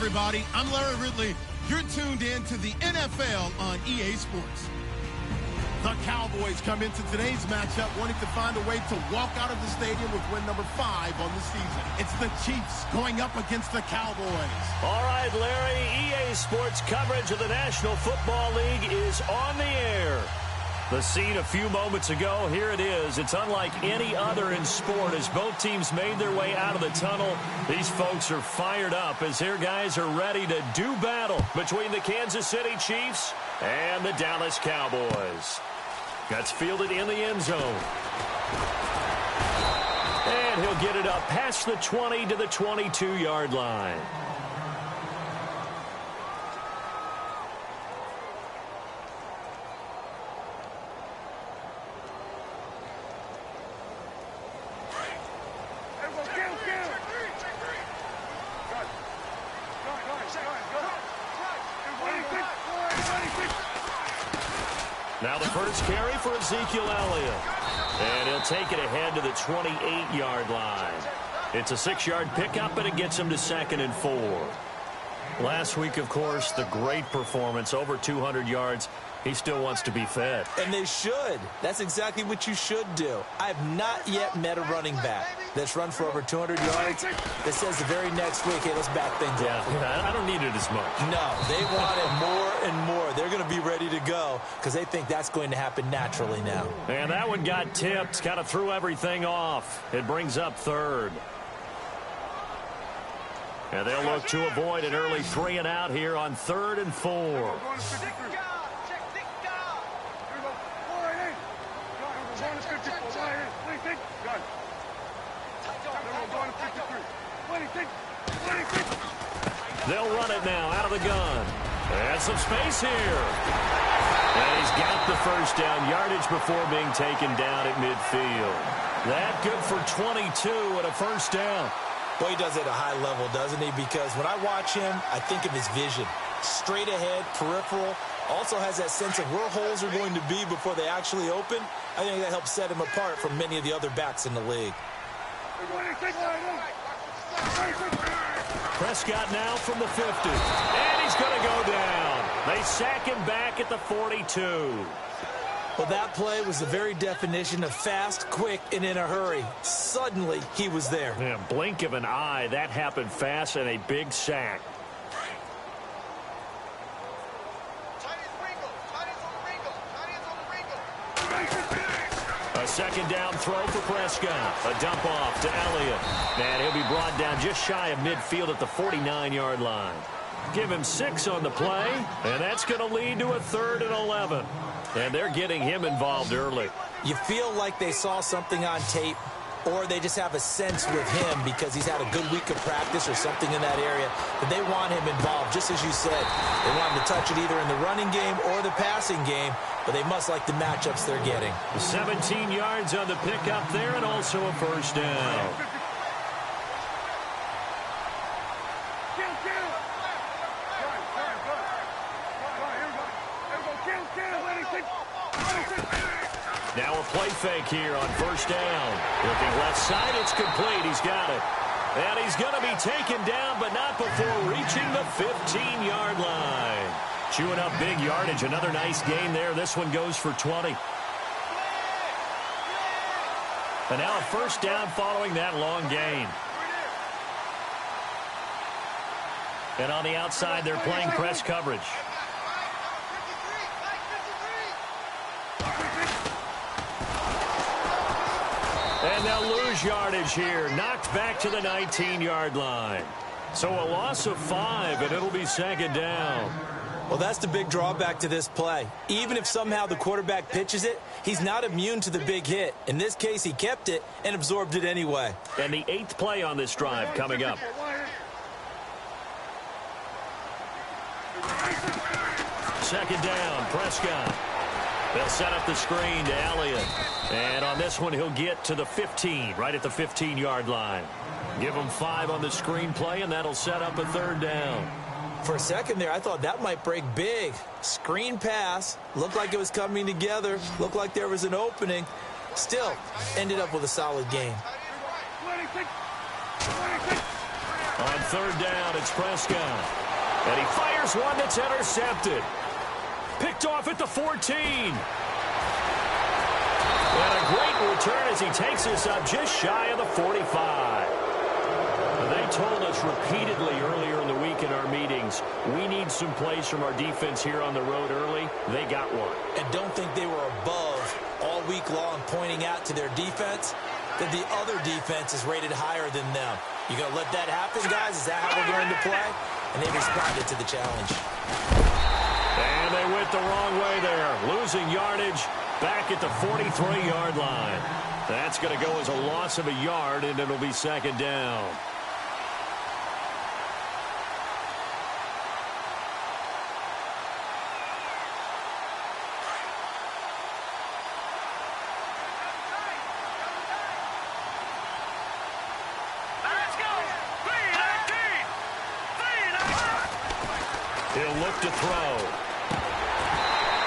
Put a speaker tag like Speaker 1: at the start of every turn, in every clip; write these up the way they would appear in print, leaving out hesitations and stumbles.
Speaker 1: everybody. I'm Larry Ridley. You're tuned in to the NFL on EA Sports. The Cowboys come into today's matchup wanting to find a way to walk out of the stadium with win number 5 on the season. It's the Chiefs going up against the Cowboys.
Speaker 2: All right, Larry, EA Sports coverage of the National Football League is on the air. The scene a few moments ago, here it is. It's unlike any other in sport as both teams made their way out of the tunnel. These folks are fired up as their guys are ready to do battle between the Kansas City Chiefs and the Dallas Cowboys. That's fielded in the end zone. And he'll get it up past the 20 to the 22-yard line. Now the first carry for Ezekiel Elliott. And he'll take it ahead to the 28-yard line. It's a 6-yard pickup, and it gets him to 2nd and 4. Last week, of course, the great performance, over 200 yards. He still wants to be fed.
Speaker 3: And they should. That's exactly what you should do. I have not yet met a running back that's run for over 200 yards that says the very next week, hey, let's back things up.
Speaker 2: Yeah, I don't need it as much.
Speaker 3: No, they want it more and more. They're going to be ready to go because they think that's going to happen naturally now.
Speaker 2: And that one got tipped, kind of threw everything off. It brings up 3rd. And they'll look to avoid an early 3 and out here on 3rd and 4. They'll run it now out of the gun. And some space here. And he's got the first down yardage before being taken down at midfield. That good for 22 and a first down.
Speaker 3: Boy, he does it at a high level, doesn't he? Because when I watch him, I think of his vision. Straight ahead, peripheral. Also has that sense of where holes are going to be before they actually open. I think that helps set him apart from many of the other backs in the league.
Speaker 2: Prescott now from the 50. And he's going to go down. They sack him back at the 42.
Speaker 3: Well, that play was the very definition of fast, quick, and in a hurry. Suddenly, he was there.
Speaker 2: Yeah, blink of an eye. That happened fast and a big sack. A second down throw for Prescott. A dump off to Elliott. And he'll be brought down just shy of midfield at the 49-yard line. Give him 6 on the play, and that's going to lead to a 3rd and 11. And they're getting him involved early.
Speaker 3: You feel like they saw something on tape, or they just have a sense with him because he's had a good week of practice or something in that area that they want him involved, just as you said. They want him to touch it either in the running game or the passing game, but they must like the matchups they're getting.
Speaker 2: 17 yards on the pickup there and also a first down. Now a play fake here on first down. Looking left side, it's complete. He's got it. And he's going to be taken down, but not before reaching the 15-yard line. Chewing up big yardage. Another nice gain there. This one goes for 20. And now a first down following that long gain. And on the outside, they're playing press coverage. And they'll lose yardage here. Knocked back to the 19-yard line. So a loss of 5, and it'll be second down.
Speaker 3: Well, that's the big drawback to this play. Even if somehow the quarterback pitches it, he's not immune to the big hit. In this case, he kept it and absorbed it anyway.
Speaker 2: And the 8th play on this drive coming up. Second down, Prescott. They'll set up the screen to Elliott. And on this one, he'll get to the 15, right at the 15-yard line. Give him 5 on the screen play, and that'll set up a third down.
Speaker 3: For a second there, I thought that might break big. Screen pass. Looked like it was coming together. Looked like there was an opening. Still, ended up with a solid game.
Speaker 2: On third down, it's Prescott. And he fires one that's intercepted. Picked off at the 14. And a great return as he takes us up just shy of the 45. They told us repeatedly earlier in the week in our meetings, we need some plays from our defense here on the road early. They got one.
Speaker 3: And don't think they were above all week long pointing out to their defense that the other defense is rated higher than them. You going to let that happen, guys? Is that how we're going to play? And they responded to the challenge.
Speaker 2: And they went the wrong way there, losing yardage back at the 43-yard line. That's going to go as a loss of a yard, and it'll be second down. He'll look to throw.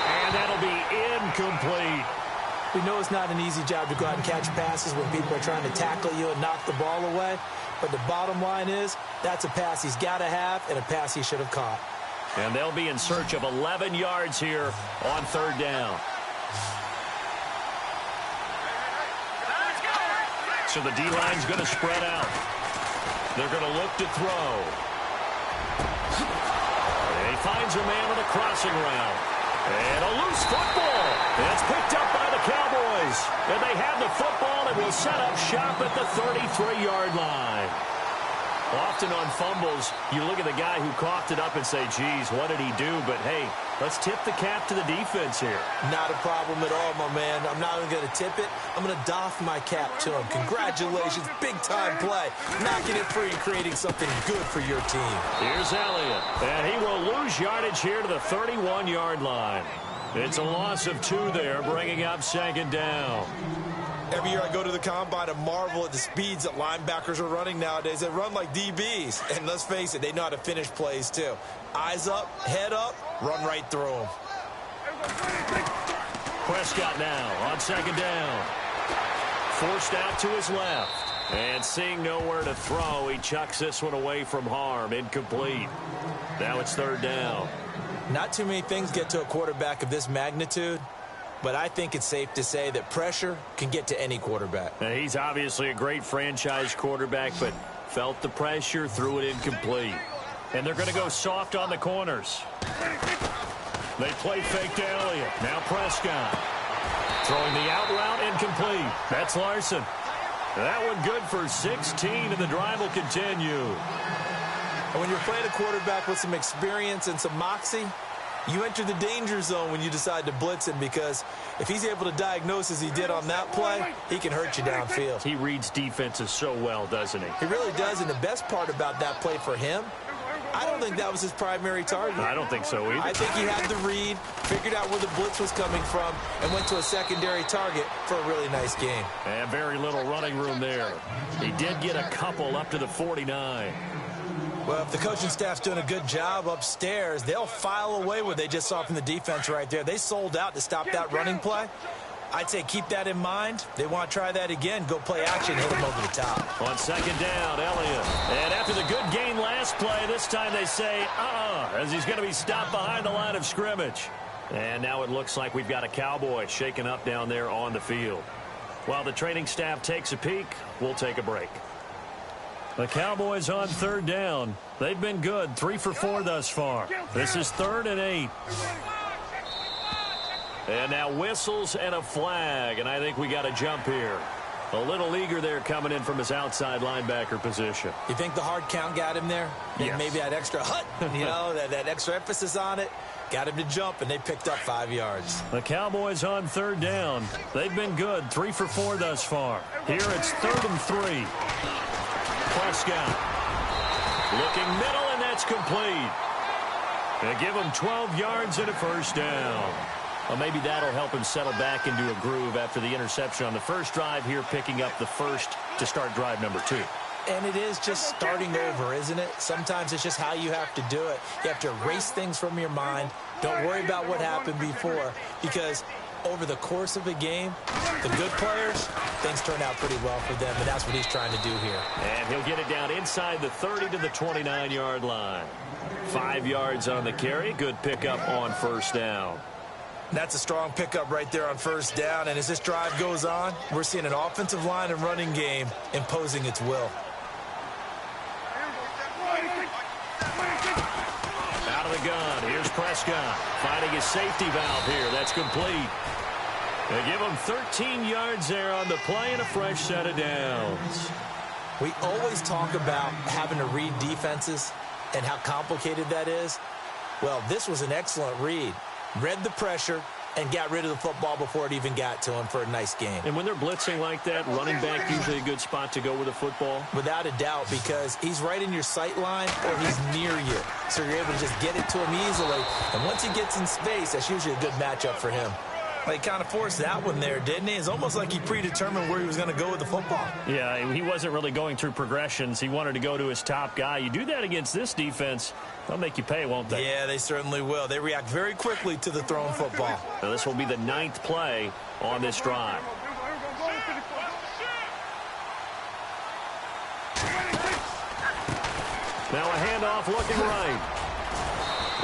Speaker 2: And that'll be incomplete.
Speaker 3: We know it's not an easy job to go out and catch passes when people are trying to tackle you and knock the ball away. But the bottom line is, that's a pass he's got to have and a pass he should have caught.
Speaker 2: And they'll be in search of 11 yards here on third down. So the D-line's going to spread out. They're going to look to throw. And he finds a man with a crossing route. And a loose football. It's picked up by the Cowboys. And they have the football and will set up shop at the 33-yard line. Often on fumbles, you look at the guy who coughed it up and say, geez, what did he do? But, hey, let's tip the cap to the defense here.
Speaker 3: Not a problem at all, my man. I'm not even going to tip it. I'm going to doff my cap to him. Congratulations, big-time play. Knocking it free and creating something good for your team.
Speaker 2: Here's Elliott, and he will lose yardage here to the 31-yard line. It's a loss of 2 there, bringing up second down.
Speaker 3: Every year I go to the combine and marvel at the speeds that linebackers are running nowadays. They run like DBs. And let's face it, they know how to finish plays too. Eyes up, head up, run right through them.
Speaker 2: Prescott now on second down. Forced out to his left. And seeing nowhere to throw, he chucks this one away from harm. Incomplete. Now it's third down.
Speaker 3: Not too many things get to a quarterback of this magnitude. But I think it's safe to say that pressure can get to any quarterback.
Speaker 2: Now, he's obviously a great franchise quarterback, but felt the pressure, threw it incomplete. And they're going to go soft on the corners. They play fake to Elliott. Now Prescott. Throwing the out route incomplete. That's Larson. That one good for 16, and the drive will continue.
Speaker 3: And when you're playing a quarterback with some experience and some moxie, you enter the danger zone when you decide to blitz him, because if he's able to diagnose as he did on that play, he can hurt you downfield.
Speaker 2: He reads defenses so well, doesn't he?
Speaker 3: He really does, and the best part about that play for him, I don't think that was his primary target.
Speaker 2: I don't think so either.
Speaker 3: I think he had the read, figured out where the blitz was coming from, and went to a secondary target for a really nice game.
Speaker 2: And very little running room there. He did get a couple up to the 49.
Speaker 3: Well, if the coaching staff's doing a good job upstairs, they'll file away what they just saw from the defense right there. They sold out to stop that running play. I'd say keep that in mind. They want to try that again. Go play action, hit them over the top.
Speaker 2: On second down, Elliott. And after the good gain last play, this time they say, as he's going to be stopped behind the line of scrimmage. And now it looks like we've got a Cowboy shaken up down there on the field. While the training staff takes a peek, we'll take a break. The Cowboys on third down. They've been good, 3 for 4 thus far. This is 3rd and 8. And now whistles and a flag, and I think we got a jump here. A little eager there coming in from his outside linebacker position.
Speaker 3: You think the hard count got him there?
Speaker 2: Yes.
Speaker 3: Maybe that extra that extra emphasis on it got him to jump, and they picked up 5 yards.
Speaker 2: The Cowboys on third down. They've been good, 3 for 4 thus far. Here it's 3rd and 3. Prescott looking middle, and that's complete. They give him 12 yards and a first down. Well, maybe that'll help him settle back into a groove after the interception on the first drive here, picking up the first to start drive number 2.
Speaker 3: And it is just starting over, isn't it? Sometimes it's just how you have to do it. You have to erase things from your mind. Don't worry about what happened before, because over the course of a game, the good players, things turn out pretty well for them, and that's what he's trying to do here.
Speaker 2: And he'll get it down inside the 30 to the 29-yard line. 5 yards on the carry. Good pickup on first down.
Speaker 3: That's a strong pickup right there on first down, and as this drive goes on, we're seeing an offensive line and running game imposing its will.
Speaker 2: Out of the gun, here's Prescott finding his safety valve here. That's complete. They give him 13 yards there on the play and a fresh set of downs.
Speaker 3: We always talk about having to read defenses and how complicated that is. Well, this was an excellent read. Read the pressure and got rid of the football before it even got to him for a nice game.
Speaker 2: And when they're blitzing like that, running back usually a good spot to go with the football?
Speaker 3: Without a doubt, because he's right in your sight line or he's near you. So you're able to just get it to him easily. And once he gets in space, that's usually a good matchup for him. Well, he kind of forced that one there, didn't he? It's almost like he predetermined where he was going to go with the football.
Speaker 2: Yeah, he wasn't really going through progressions. He wanted to go to his top guy. You do that against this defense, they'll make you pay, won't they?
Speaker 3: Yeah, they certainly will. They react very quickly to the thrown football.
Speaker 2: Now, this will be the 9th play on this drive. Now a handoff looking right.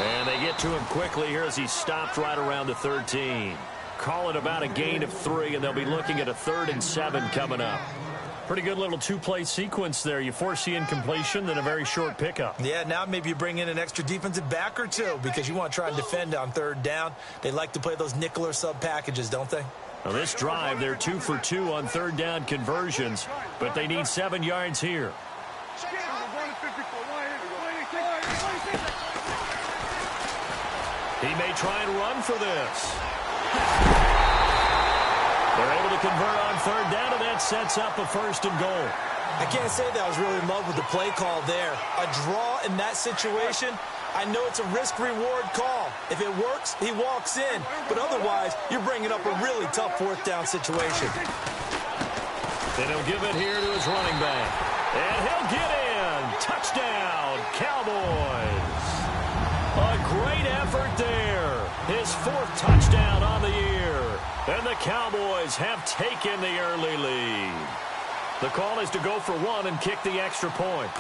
Speaker 2: And they get to him quickly here as he stopped right around the 13. Call it about a gain of 3, and they'll be looking at a 3rd and 7 coming up. Pretty good little 2-play sequence there. You force the incompletion, then a very short pickup.
Speaker 3: Yeah, now maybe you bring in an extra defensive back or two because you want to try and defend on 3rd down. They like to play those nickel or sub packages, don't they?
Speaker 2: Now this drive, they're 2 for 2 on 3rd down conversions, but they need 7 yards here. He may try and run for this. They're able to convert on 3rd down, and that sets up a 1st and goal.
Speaker 3: I can't say that I was really in love with the play call there. A draw in that situation, I know it's a risk-reward call. If it works, he walks in. But otherwise, you're bringing up a really tough 4th down situation.
Speaker 2: Then he'll give it here to his running back. And he'll get in. Touchdown, Cowboys. A great effort there. His 4th touchdown on the year. And the Cowboys have taken the early lead. The call is to go for 1 and kick the extra point.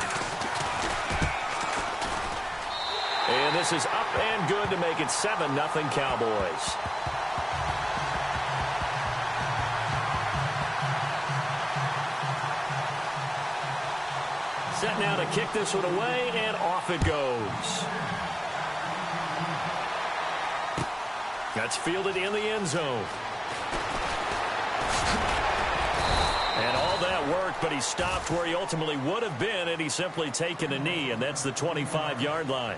Speaker 2: And this is up and good to make it 7-0 Cowboys. Set now to kick this one away, and off it goes. That's fielded in the end zone. And all that worked, but he stopped where he ultimately would have been, and he's simply taken a knee, and that's the 25-yard line.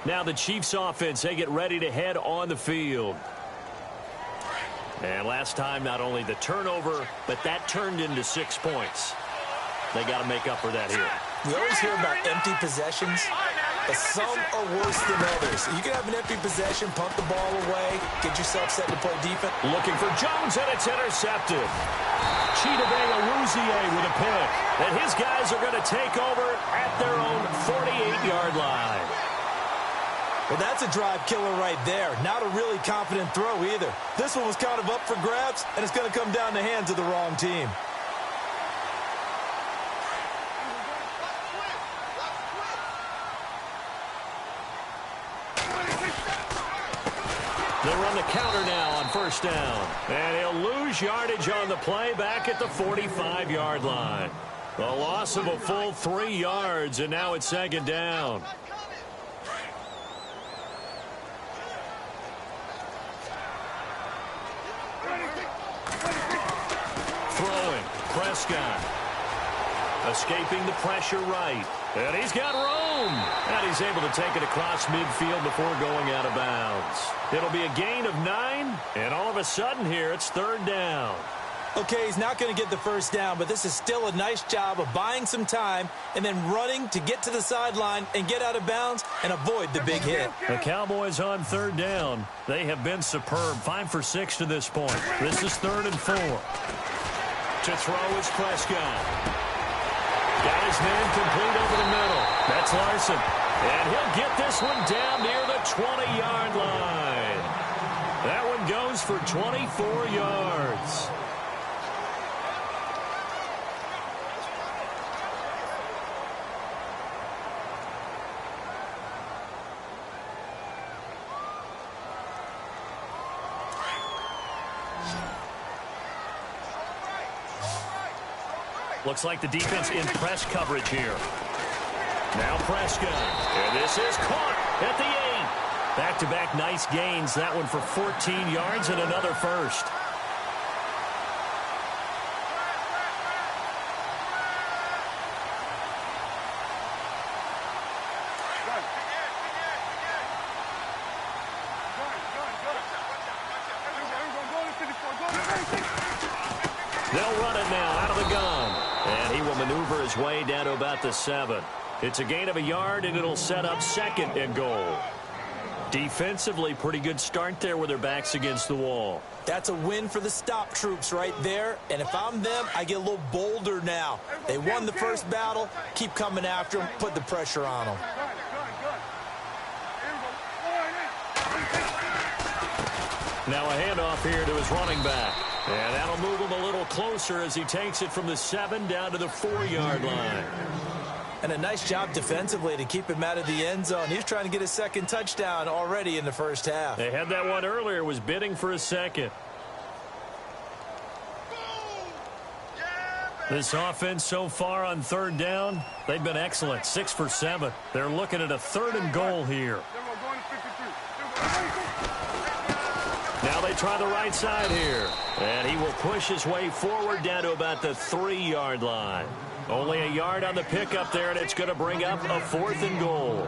Speaker 2: Now the Chiefs offense, they get ready to head on the field. And last time, not only the turnover, but that turned into 6 points. They got to make up for that here.
Speaker 3: We always hear about empty possessions, but some are worse than others. You can have an empty possession, punt the ball away, get yourself set to play defense.
Speaker 2: Looking for Jones, and it's intercepted. Chidobe Awuzie with a pick. And his guys are going to take over at their own 48-yard line.
Speaker 3: Well, that's a drive killer right there. Not a really confident throw either. This one was kind of up for grabs, and it's going to come down the hands of the wrong team.
Speaker 2: They'll run the counter now on 1st down. And he'll lose yardage on the play back at the 45-yard line. A loss of a full 3 yards, and now it's 2nd down. Throwing, Prescott. Escaping the pressure right. And he's got room. And he's able to take it across midfield before going out of bounds. It'll be a gain of 9. And all of a sudden here, it's 3rd down.
Speaker 3: Okay, he's not going to get the 1st down, but this is still a nice job of buying some time and then running to get to the sideline and get out of bounds and avoid the big hit.
Speaker 2: The Cowboys on 3rd down. They have been superb. 5 for 6 to this point. This is 3rd and 4. To throw is Prescott. Got his man complete over the middle. That's Larson. And he'll get this one down near the 20-yard line. That one goes for 24 yards. Looks like the defense in press coverage here. Now Prescott. And this is caught at the 8. Back-to-back nice gains. That one for 14 yards and another first. They'll run it now out of the gun. And he will maneuver his way down to about the 7. It's a gain of a yard, and it'll set up 2nd and goal. Defensively, pretty good start there with their backs against the wall.
Speaker 3: That's a win for the stop troops right there. And if I'm them, I get a little bolder now. They won the first battle. Keep coming after them. Put the pressure on them.
Speaker 2: Now a handoff here to his running back. And that'll move him a little closer as he takes it from the 7 down to the 4-yard line.
Speaker 3: And a nice job defensively to keep him out of the end zone. He's trying to get his 2nd touchdown already in the first half.
Speaker 2: They had that one earlier, was bidding for a 2nd. This offense so far on 3rd down, they've been excellent. 6 for 7. They're looking at a 3rd and goal here. Now they try the right side here. And he will push his way forward down to about the 3-yard line. Only a yard on the pickup there, and it's going to bring up a 4th and goal.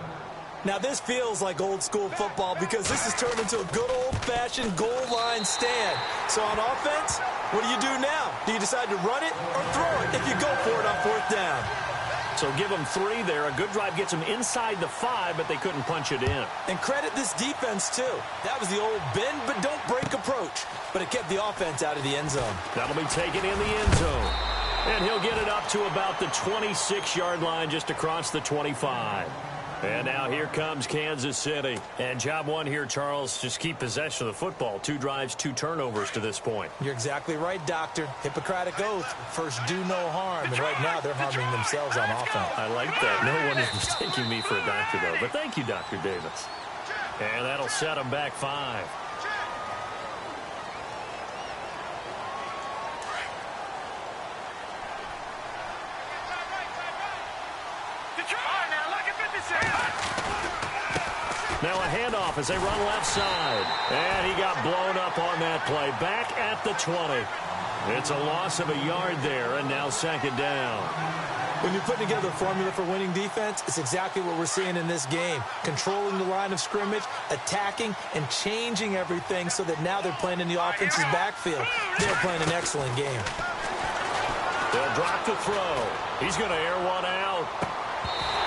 Speaker 3: Now this feels like old school football because this has turned into a good old-fashioned goal line stand. So on offense, what do you do now? Do you decide to run it or throw it if you go for it on 4th down?
Speaker 2: So give them 3 there. A good drive gets them inside the 5, but they couldn't punch it in.
Speaker 3: And credit this defense, too. That was the old bend but don't break approach. But it kept the offense out of the end zone.
Speaker 2: That'll be taken in the end zone. And he'll get it up to about the 26-yard line just across the 25. And now here comes Kansas City. And job one here, Charles, just keep possession of the football. 2 drives, 2 turnovers to this point.
Speaker 3: You're exactly right, Doctor. Hippocratic oath. First, do no harm. And right now, they're harming themselves on offense.
Speaker 2: I like that. No one is mistaking me for a doctor, though. But thank you, Dr. Davis. And that'll set them back 5. Now a handoff as they run left side. And he got blown up on that play. Back at the 20. It's a loss of a yard there, and now 2nd down.
Speaker 3: When you put together a formula for winning defense, it's exactly what we're seeing in this game. Controlling the line of scrimmage, attacking, and changing everything so that now they're playing in the offense's backfield. They're playing an excellent game.
Speaker 2: They'll drop the throw. He's going to air one out.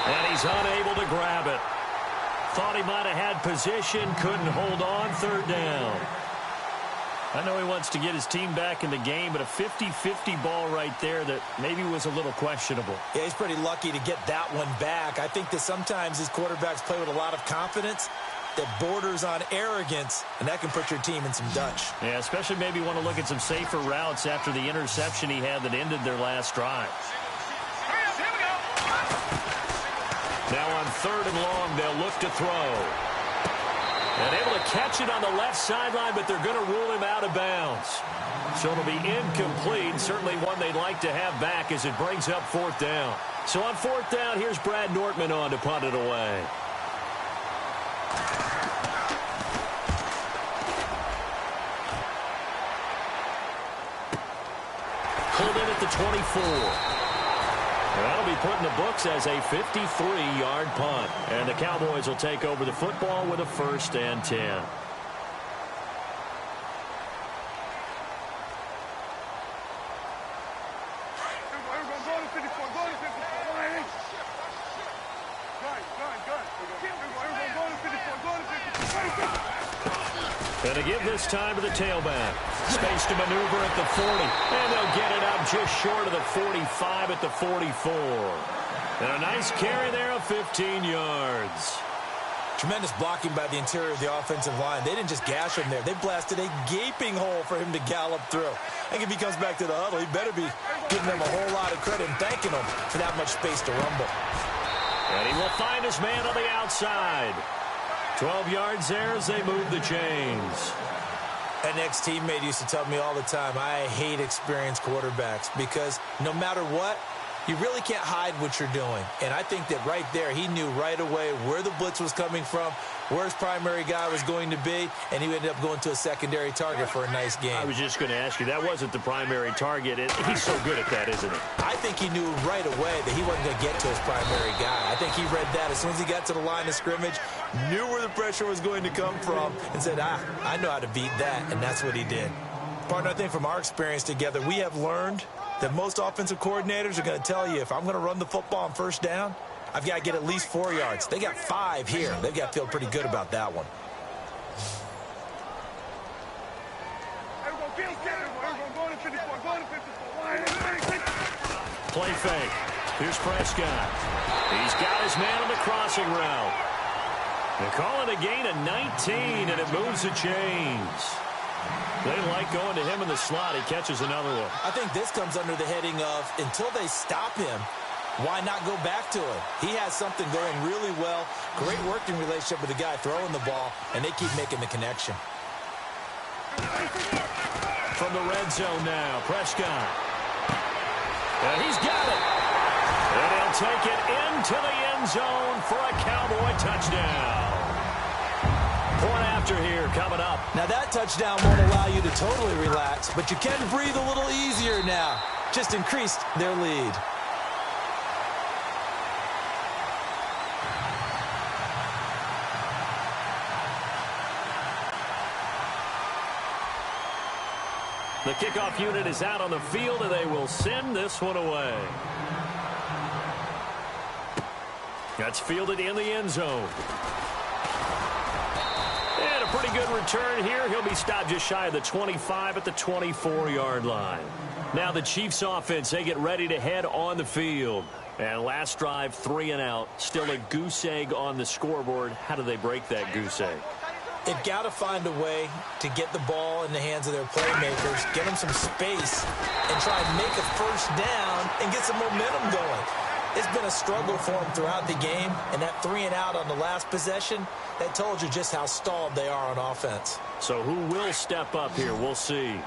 Speaker 2: And he's unable to grab it. Thought he might have had position, couldn't hold on. 3rd down. I know he wants to get his team back in the game, but a 50-50 ball right there that maybe was a little questionable.
Speaker 3: Yeah, he's pretty lucky to get that one back. I think that sometimes his quarterbacks play with a lot of confidence that borders on arrogance, and that can put your team in some Dutch.
Speaker 2: Yeah, especially maybe want to look at some safer routes after the interception he had that ended their last drive. Now on 3rd and long, they'll look to throw. And able to catch it on the left sideline, but they're going to rule him out of bounds. So it'll be incomplete, certainly one they'd like to have back as it brings up 4th down. So on 4th down, here's Brad Nortman on to punt it away. Pulled in at the 24. That'll be put in the books as a 53-yard punt. And the Cowboys will take over the football with a 1st and 10. And to give this time to the tailback. Space to maneuver at the 40. And they'll get it up just short of the 45 at the 44. And a nice carry there of 15 yards.
Speaker 3: Tremendous blocking by the interior of the offensive line. They didn't just gash him there. They blasted a gaping hole for him to gallop through. I think if he comes back to the huddle, he better be giving them a whole lot of credit and thanking them for that much space to rumble.
Speaker 2: And he will find his man on the outside. 12 yards there as they move the chains.
Speaker 3: An ex-teammate used to tell me all the time, I hate experienced quarterbacks because no matter what, you really can't hide what you're doing. And I think that right there, he knew right away where the blitz was coming from, where his primary guy was going to be, and he ended up going to a secondary target for a nice game.
Speaker 2: I was just going to ask you, that wasn't the primary target. He's so good at that, isn't he?
Speaker 3: I think he knew right away that he wasn't going to get to his primary guy. I think he read that as soon as he got to the line of scrimmage, knew where the pressure was going to come from, and said, I know how to beat that, and that's what he did. Partner, I think from our experience together, we have learned that most offensive coordinators are going to tell you, if I'm going to run the football on first down, I've got to get at least 4 yards. They got 5 here. They've got to feel pretty good about that one.
Speaker 2: Play fake. Here's Prescott. He's got his man on the crossing route. They call it a gain of 19, and it moves the chains. They like going to him in the slot. He catches another one.
Speaker 3: I think this comes under the heading of, until they stop him, why not go back to him? He has something going really well. Great working relationship with the guy throwing the ball, and they keep making the connection.
Speaker 2: From the red zone now, Prescott. And he's got it. And he'll take it into the end zone for a Cowboy touchdown. Point after here coming up.
Speaker 3: Now that touchdown won't allow you to totally relax, but you can breathe a little easier now. Just increased their lead.
Speaker 2: The kickoff unit is out on the field, and they will send this one away. That's fielded in the end zone. And a pretty good return here. He'll be stopped just shy of the 25 at the 24-yard line. Now the Chiefs offense, they get ready to head on the field. And last drive, 3 and out. Still a goose egg on the scoreboard. How do they break that goose egg?
Speaker 3: They've got to find a way to get the ball in the hands of their playmakers, get them some space, and try and make a first down and get some momentum going. It's been a struggle for them throughout the game, and that 3 and out on the last possession, that told you just how stalled they are on offense.
Speaker 2: So who will step up here? We'll see.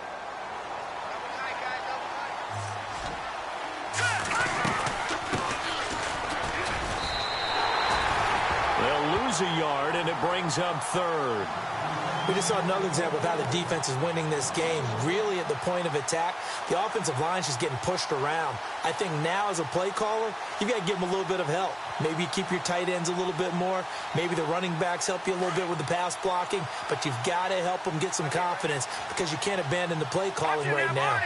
Speaker 2: They'll lose a yard, and it brings up third.
Speaker 3: We just saw another example of how the defense is winning this game. Really at the point of attack, the offensive line's just getting pushed around. I think now as a play caller, you've got to give them a little bit of help. Maybe keep your tight ends a little bit more. Maybe the running backs help you a little bit with the pass blocking. But you've got to help them get some confidence because you can't abandon the play calling right now.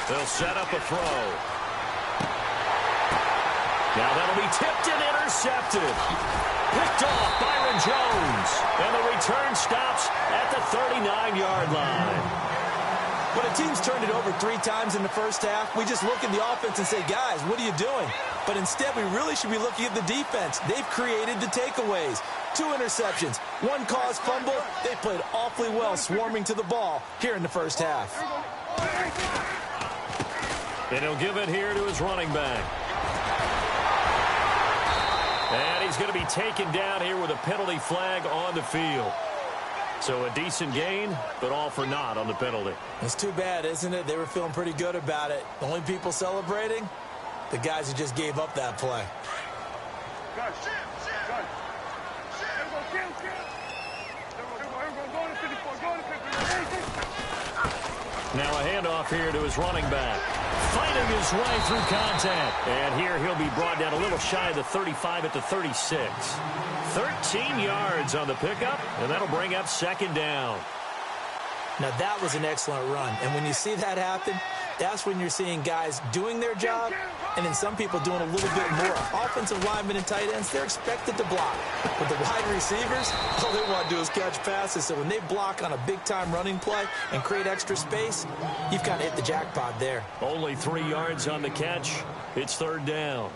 Speaker 2: They'll set up a throw. Now that'll be tipped and intercepted. Picked off Byron Jones. And the return stops at the 39-yard line.
Speaker 3: When a team's turned it over 3 times in the first half, we just look at the offense and say, guys, what are you doing? But instead, we really should be looking at the defense. They've created the takeaways. 2 interceptions, 1 caused fumble. They played awfully well swarming to the ball here in the first half.
Speaker 2: And he'll give it here to his running back. And he's going to be taken down here with a penalty flag on the field. So a decent gain, but all for naught on the penalty.
Speaker 3: It's too bad, isn't it? They were feeling pretty good about it. The only people celebrating, the guys who just gave up that play.
Speaker 2: Now a handoff here to his running back. Fighting his way through contact. And here he'll be brought down a little shy of the 35 at the 36. 13 yards on the pickup, and that'll bring up second down.
Speaker 3: Now that was an excellent run. And when you see that happen, that's when you're seeing guys doing their job and then some people doing a little bit more. Offensive linemen and tight ends, they're expected to block. But the wide receivers, all they want to do is catch passes. So when they block on a big-time running play and create extra space, you've kind of hit the jackpot there.
Speaker 2: Only 3 yards on the catch. It's third down.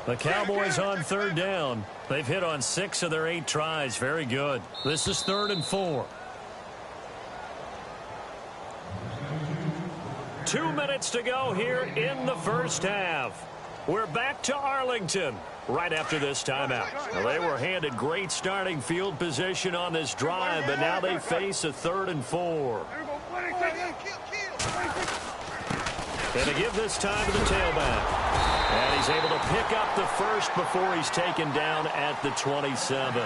Speaker 2: The Cowboys on third down. They've hit on 6 of their 8 tries. Very good. This is 3rd and 4. 2 minutes to go here in the first half. We're back to Arlington right after this timeout. Well, they were handed great starting field position on this drive, but now they face a 3rd and 4. And to give this time to the tailback. And he's able to pick up the first before he's taken down at the 27.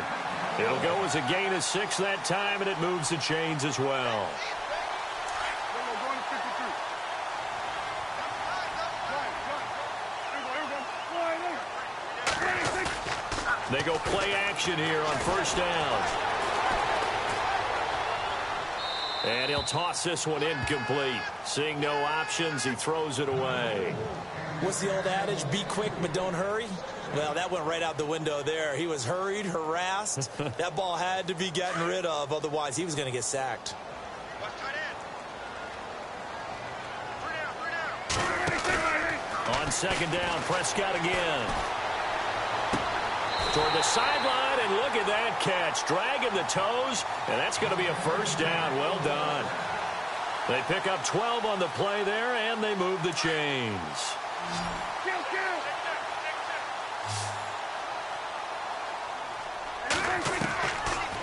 Speaker 2: It'll go as a gain of 6 that time, and it moves the chains as well. They go play action here on first down. And he'll toss this one incomplete. Seeing no options, he throws it away.
Speaker 3: What's the old adage? Be quick, but don't hurry. Well, that went right out the window there. He was hurried, harassed. That ball had to be gotten rid of. Otherwise, he was going to get sacked.
Speaker 2: On second down, Prescott again. Toward the sideline, and look at that catch. Dragging the toes, and that's going to be a first down. Well done. They pick up 12 on the play there, and they move the chains.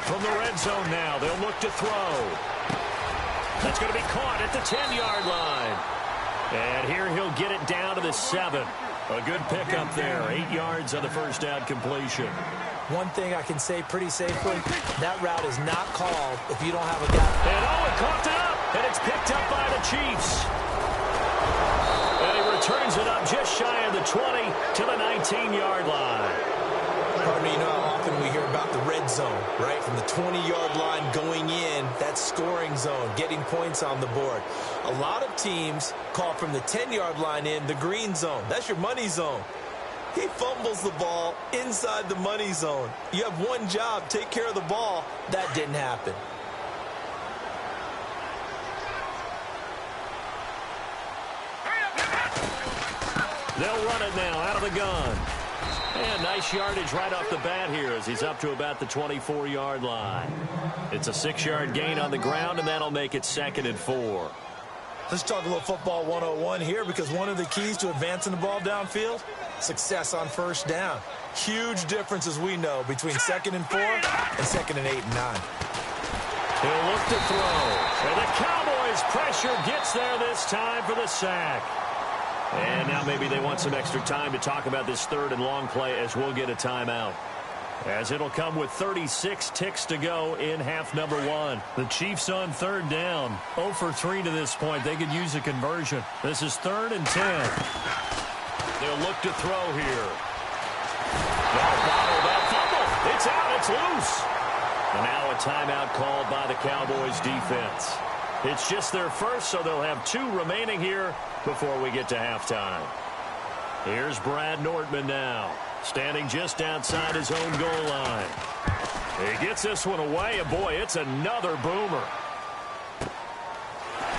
Speaker 2: From the red zone now, they'll look to throw. That's going to be caught at the 10-yard line. And here he'll get it down to the 7. A good pickup there. 8 yards on the first down completion.
Speaker 3: One thing I can say pretty safely, that route is not called if you don't have a guy.
Speaker 2: And Owen coughed it up, and it's picked up by the Chiefs. And he returns it up just shy of the 20 to the 19-yard line.
Speaker 3: Pardon me, you know how often we hear about the red zone, right? From the 20-yard line going in, that scoring zone, getting points on the board. A lot of teams call from the 10-yard line in the green zone. That's your money zone. He fumbles the ball inside the money zone. You have one job, take care of the ball. That didn't happen.
Speaker 2: They'll run it now out of the gun. And nice yardage right off the bat here as he's up to about the 24-yard line. It's a 6-yard gain on the ground, and that'll make it 2nd and 4.
Speaker 3: Let's talk a little football 101 here, because one of the keys to advancing the ball downfield, success on first down. Huge difference, as we know, between 2nd and 4 and 2nd and 8 and 9.
Speaker 2: He'll look to throw. And the Cowboys' pressure gets there this time for the sack. And now maybe they want some extra time to talk about this 3rd and long play as we'll get a timeout. As it'll come with 36 ticks to go in half number 1. The Chiefs on 3rd down. 0 for 3 to this point. They could use a conversion. This is 3rd and 10. They'll look to throw here. That fumble. It's out. It's loose. And now a timeout called by the Cowboys defense. It's just their first, so they'll have 2 remaining here before we get to halftime. Here's Brad Nortman now, standing just outside his own goal line. He gets this one away, and boy, it's another boomer.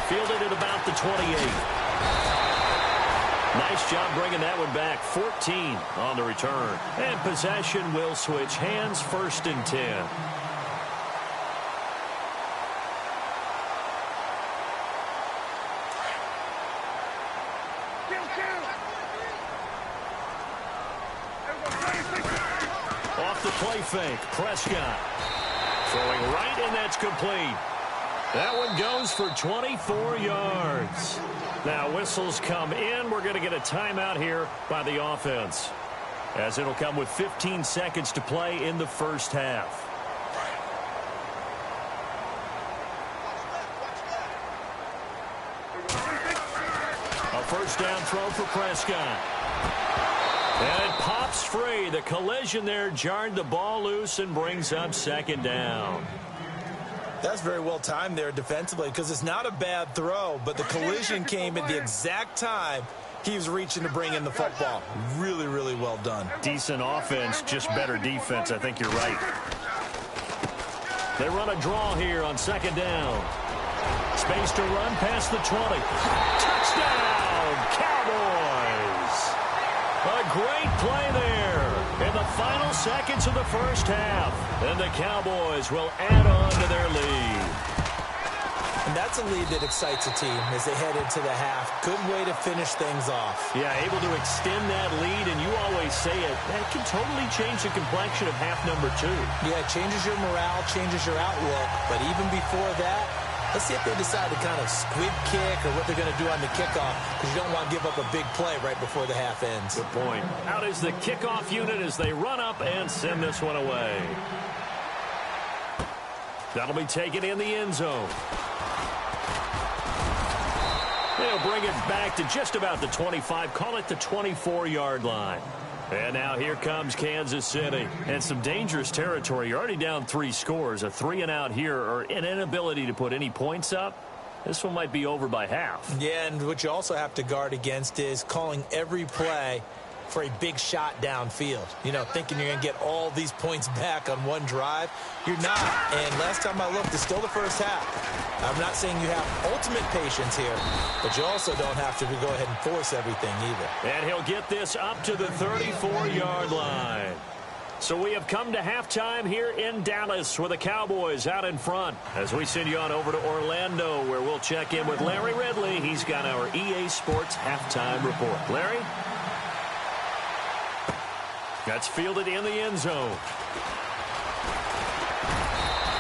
Speaker 2: Fielded at about the 28. Nice job bringing that one back. 14 on the return. And possession will switch hands, 1st and 10. Play fake. Prescott throwing right, and that's complete. That one goes for 24 yards. Now whistles come in. We're going to get a timeout here by the offense, as it'll come with 15 seconds to play in the first half. A first down throw for Prescott. And it pops free. The collision there jarred the ball loose and brings up 2nd down.
Speaker 3: That's very well timed there defensively, because it's not a bad throw, but the collision came at the exact time he was reaching to bring in the football. Really, really well done.
Speaker 2: Decent offense, just better defense. I think you're right. They run a draw here on 2nd down. Space to run past the 20. Touchdown, Cowboys! A great play there in the final seconds of the first half. And the Cowboys will add on to their lead.
Speaker 3: And that's a lead that excites a team as they head into the half. Good way to finish things off.
Speaker 2: Yeah, able to extend that lead, and you always say it, that can totally change the complexion of half number 2.
Speaker 3: Yeah, it changes your morale, changes your outlook. But even before that, let's see if they decide to kind of squib kick or what they're going to do on the kickoff, because you don't want to give up a big play right before the half ends.
Speaker 2: Good point. Out is the kickoff unit as they run up and send this one away. That'll be taken in the end zone. They'll bring it back to just about the 25, call it the 24-yard line. And now here comes Kansas City. And some dangerous territory. You're already down 3 scores. A 3-and-out here, or an inability to put any points up. This one might be over by half.
Speaker 3: Yeah, and what you also have to guard against is calling every play for a big shot downfield. You know, thinking you're going to get all these points back on one drive. You're not. And last time I looked, it's still the first half. I'm not saying you have ultimate patience here, but you also don't have to go ahead and force everything either.
Speaker 2: And he'll get this up to the 34-yard line. So we have come to halftime here in Dallas with the Cowboys out in front. As we send you on over to Orlando, where we'll check in with Larry Ridley. He's got our EA Sports halftime report. Larry? That's fielded in the end zone.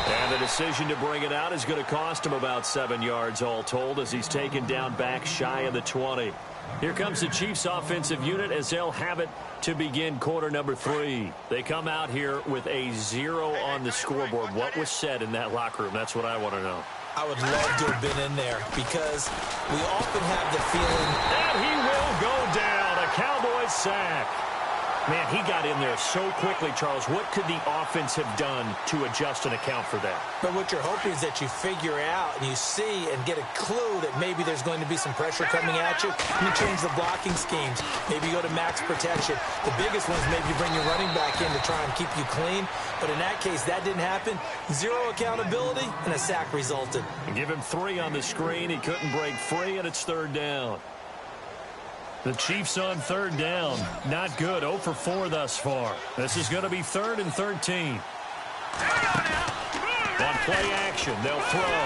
Speaker 2: And the decision to bring it out is going to cost him about 7 yards all told as he's taken down back shy of the 20. Here comes the Chiefs offensive unit as they'll have it to begin quarter number 3. They come out here with a 0 on the scoreboard. What was said in that locker room? That's what I want to know.
Speaker 3: I would love to have been in there because we often have the feeling.
Speaker 2: And he will go down. A Cowboys sack. Man, he got in there so quickly, Charles. What could the offense have done to adjust and account for that?
Speaker 3: But what you're hoping is that you figure out and you see and get a clue that maybe there's going to be some pressure coming at you. You change the blocking schemes. Maybe you go to max protection. The biggest one is maybe you bring your running back in to try and keep you clean. But in that case, that didn't happen. 0 accountability, and a sack resulted.
Speaker 2: And give him 3 on the screen. He couldn't break free, and it's 3rd down. The Chiefs on 3rd down. Not good. 0 for 4 thus far. This is going to be 3rd and 13. On play action, they'll throw.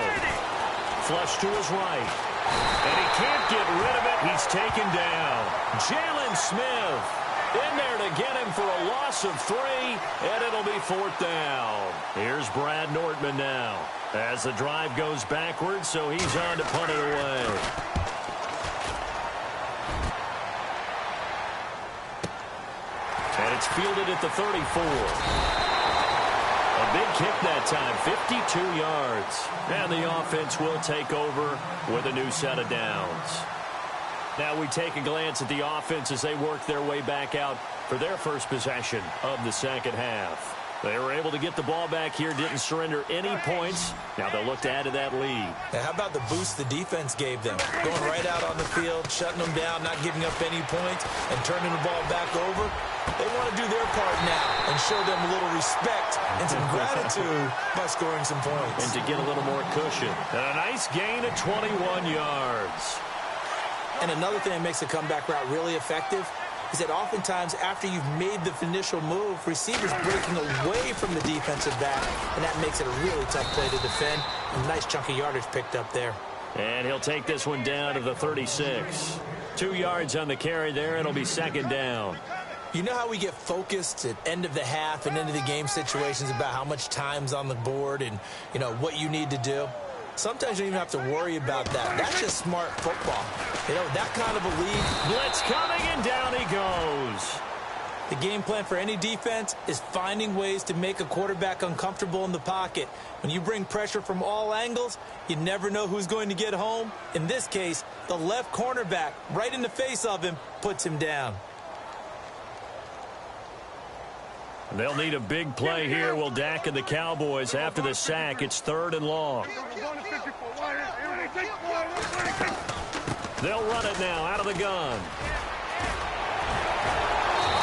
Speaker 2: Flush to his right. And he can't get rid of it. He's taken down. Jalen Smith in there to get him for a loss of 3, and it'll be 4th down. Here's Brad Nortman now as the drive goes backwards, so he's on to punt it away. And it's fielded at the 34. A big kick that time, 52 yards. And the offense will take over with a new set of downs. Now we take a glance at the offense as they work their way back out for their first possession of the second half. They were able to get the ball back here, didn't surrender any points. Now they'll look to add to that lead.
Speaker 3: Now, how about the boost the defense gave them? Going right out on the field, shutting them down, not giving up any points, and turning the ball back over. They want to do their part now and show them a little respect and some gratitude by scoring some points.
Speaker 2: And to get a little more cushion. And a nice gain of 21 yards.
Speaker 3: And another thing that makes the comeback route really effective is that oftentimes after you've made the initial move, receivers breaking away from the defensive back, and that makes it a really tough play to defend. A nice chunk of yardage picked up there.
Speaker 2: And he'll take this one down to the 36. 2 yards on the carry there. It'll be 2nd down.
Speaker 3: You know how we get focused at end of the half and end of the game situations about how much time's on the board and, you know, what you need to do? Sometimes you don't even have to worry about that. That's just smart football. You know, that kind of a lead.
Speaker 2: Blitz coming, and down he goes.
Speaker 3: The game plan for any defense is finding ways to make a quarterback uncomfortable in the pocket. When you bring pressure from all angles, you never know who's going to get home. In this case, the left cornerback, right in the face of him, puts him down.
Speaker 2: They'll need a big play here. Will Dak and the Cowboys after the sack. It's 3rd and long. They'll run it now out of the gun.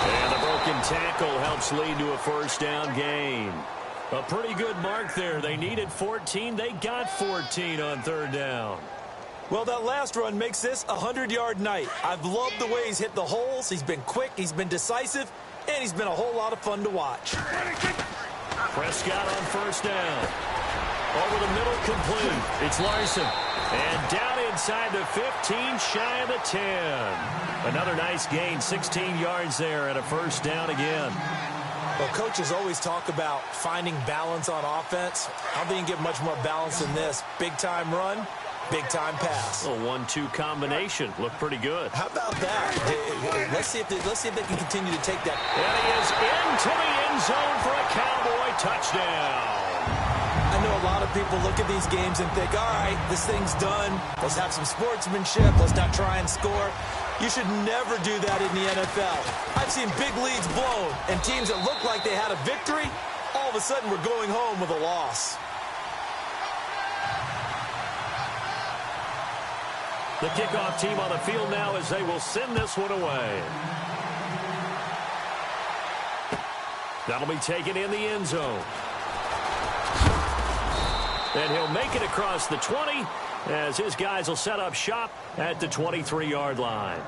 Speaker 2: And the broken tackle helps lead to a 1st down gain. A pretty good mark there. They needed 14. They got 14 on 3rd down.
Speaker 3: Well, that last run makes this a 100-yard night. I've loved the way he's hit the holes. He's been quick, he's been decisive, and he's been a whole lot of fun to watch.
Speaker 2: Prescott on first down. Over the middle, complete. It's Larson. And down inside the 15, shy of the 10. Another nice gain, 16 yards there, and a first down again.
Speaker 3: Well, coaches always talk about finding balance on offense. I don't think you can get much more balance than this. Big-time run, big-time pass.
Speaker 2: A 1-2 combination. Looked pretty good.
Speaker 3: How about that? Let's see if they can continue to take that.
Speaker 2: And he is into the end zone for a Cowboy touchdown.
Speaker 3: I know a lot of people look at these games and think, all right, this thing's done. Let's have some sportsmanship. Let's not try and score. You should never do that in the NFL. I've seen big leads blown, and teams that look like they had a victory, all of a sudden we're going home with a loss.
Speaker 2: The kickoff team on the field now as they will send this one away. That'll be taken in the end zone. And he'll make it across the 20 as his guys will set up shop at the 23-yard line.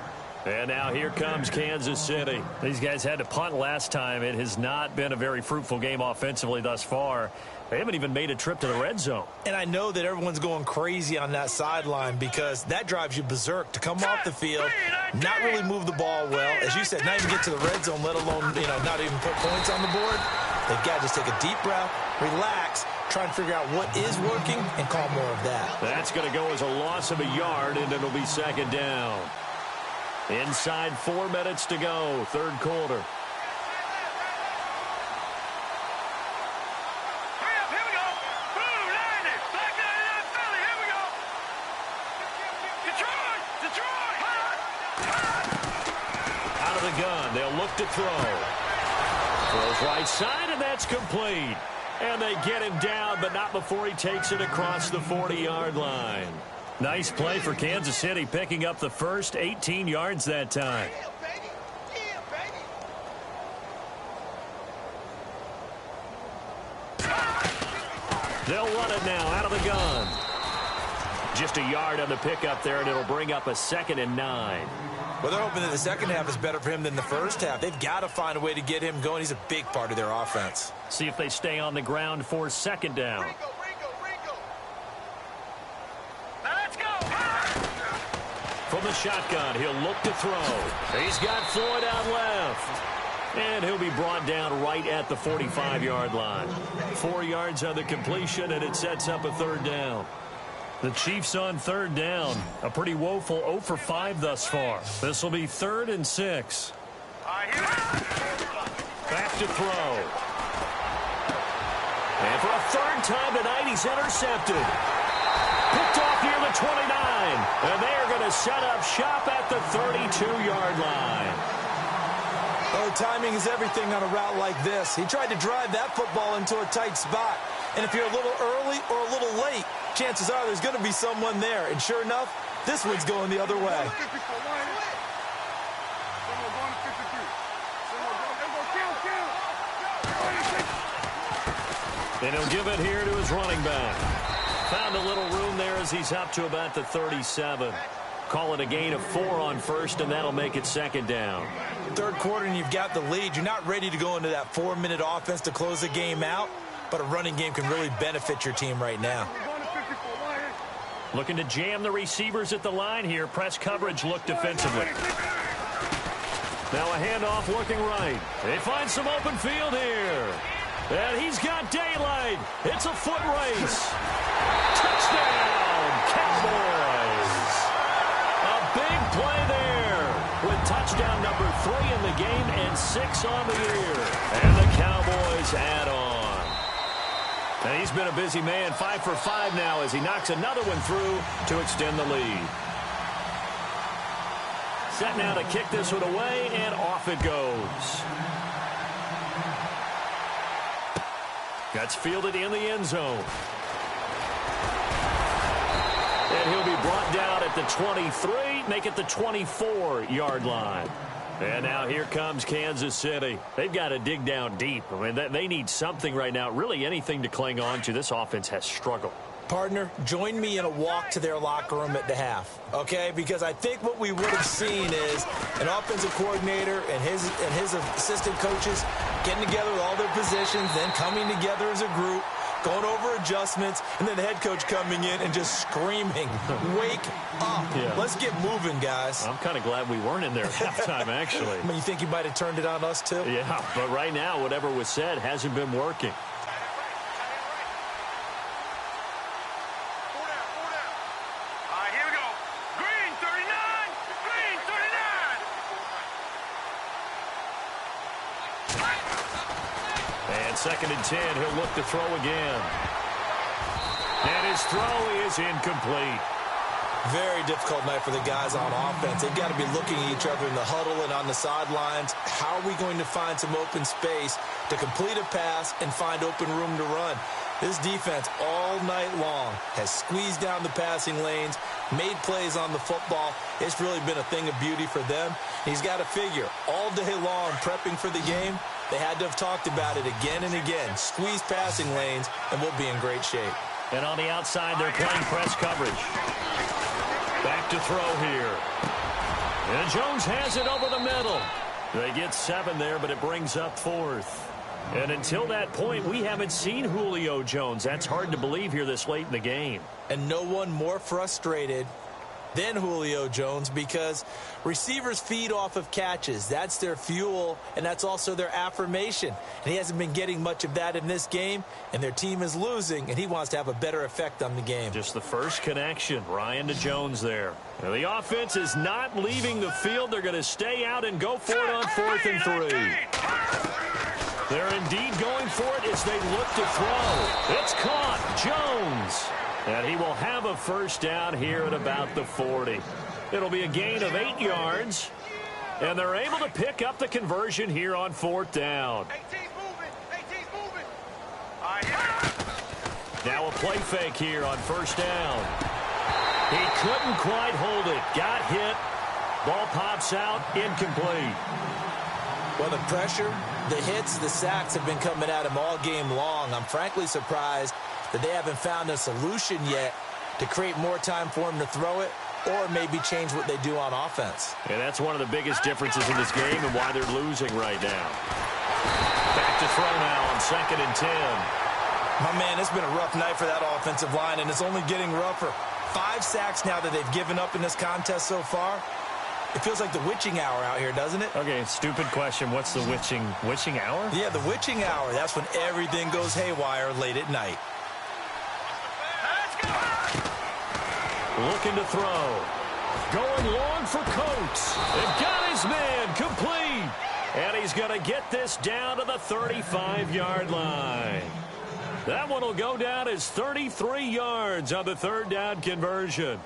Speaker 2: And now here comes Kansas City. These guys had to punt last time. It has not been a very fruitful game offensively thus far. They haven't even made a trip to the red zone.
Speaker 3: And I know that everyone's going crazy on that sideline because that drives you berserk to come off the field, not really move the ball well. As you said, not even get to the red zone, let alone, not even put points on the board. They've got to just take a deep breath, relax, try and figure out what is working and call more of that.
Speaker 2: That's going to go as a loss of a yard, and it'll be second down. Inside 4 minutes to go, third quarter. Out of the gun, they'll look to throw. Throws right side, and that's complete. And they get him down, but not before he takes it across the 40-yard line. Nice play for Kansas City, picking up the first 18 yards that time. They'll run it now out of the gun. Just a yard on the pickup there, and it'll bring up a 2nd and 9.
Speaker 3: Well, they're hoping that the second half is better for him than the first half. They've got to find a way to get him going. He's a big part of their offense.
Speaker 2: See if they stay on the ground for second down.
Speaker 4: Let's go.
Speaker 2: From the shotgun, he'll look to throw. He's got Floyd out left. And he'll be brought down right at the 45-yard line. 4 yards on the completion, and it sets up a third down. The Chiefs on third down. A pretty woeful 0 for 5 thus far. This will be 3rd and 6. Back to throw. And for a third time tonight, he's intercepted. Picked off near the 29. And they are going to set up shop at the 32-yard line.
Speaker 3: Oh, timing is everything on a route like this. He tried to drive that football into a tight spot. And if you're a little early or a little late, chances are there's going to be someone there. And sure enough, this one's going the other way.
Speaker 2: And he'll give it here to his running back. Found a little room there as he's up to about the 37. Call it a gain of 4 on first, and that'll make it second down.
Speaker 3: Third quarter, and you've got the lead. You're not ready to go into that 4-minute offense to close the game out, but a running game can really benefit your team right now.
Speaker 2: Looking to jam the receivers at the line here. Press coverage look defensively. Now a handoff looking right. They find some open field here. And he's got daylight. It's a foot race. Touchdown, Cowboys. A big play there with touchdown number 3 in the game and 6 on the year. And the Cowboys add on. And he's been a busy man, 5 for 5 now as he knocks another one through to extend the lead. Set now to kick this one away, and off it goes. That's fielded in the end zone. And he'll be brought down at the 23, make it the 24-yard line. And now here comes Kansas City. They've got to dig down deep. I mean, they need something right now, really anything to cling on to. This offense has struggled.
Speaker 3: Partner, join me in a walk to their locker room at the half, okay? Because I think what we would have seen is an offensive coordinator and his assistant coaches getting together with all their positions, then coming together as a group, going over adjustments, and then the head coach coming in and just screaming, wake up. Yeah. Let's get moving, guys.
Speaker 2: I'm kind of glad we weren't in there at halftime, actually.
Speaker 3: I mean, you think you might have turned it on us, too?
Speaker 2: Yeah, but right now, whatever was said hasn't been working. Second and 10, he'll look to throw again. And his throw is incomplete.
Speaker 3: Very difficult night for the guys on offense. They've got to be looking at each other in the huddle and on the sidelines. How are we going to find some open space to complete a pass and find open room to run? This defense all night long has squeezed down the passing lanes, made plays on the football. It's really been a thing of beauty for them. He's got to figure all day long prepping for the game. They had to have talked about it again and again. Squeeze passing lanes, and we'll be in great shape.
Speaker 2: And on the outside, they're playing press coverage. Back to throw here. And Jones has it over the middle. They get 7 there, but it brings up 4th. And until that point, we haven't seen Julio Jones. That's hard to believe here this late in the game.
Speaker 3: And no one more frustrated than Julio Jones, because receivers feed off of catches. That's their fuel, and that's also their affirmation. And he hasn't been getting much of that in this game, and their team is losing, and he wants to have a better effect on the game.
Speaker 2: Just the first connection, Ryan to Jones there. Now, the offense is not leaving the field. They're going to stay out and go for it on 4th and 3. They're indeed going for it as they look to throw. It's caught. Jones. And he will have a first down here at about the 40. It'll be a gain of 8 yards. And they're able to pick up the conversion here on 4th down. Now a play fake here on 1st down. He couldn't quite hold it. Got hit. Ball pops out. Incomplete.
Speaker 3: Well, the pressure, the hits, the sacks have been coming at him all game long. I'm frankly surprised that they haven't found a solution yet to create more time for him to throw it, or maybe change what they do on offense.
Speaker 2: And that's one of the biggest differences in this game and why they're losing right now. Back to throw now on 2nd and 10.
Speaker 3: My man, it's been a rough night for that offensive line, and it's only getting rougher. 5 sacks now that they've given up in this contest so far. It feels like the witching hour out here, doesn't it?
Speaker 2: Okay, stupid question. What's the witching hour?
Speaker 3: Yeah, the witching hour. That's when everything goes haywire late at night.
Speaker 2: Looking to throw. Going long for Coates. They've got his man complete. And he's going to get this down to the 35-yard line. That one will go down as 33 yards on the 3rd down conversion.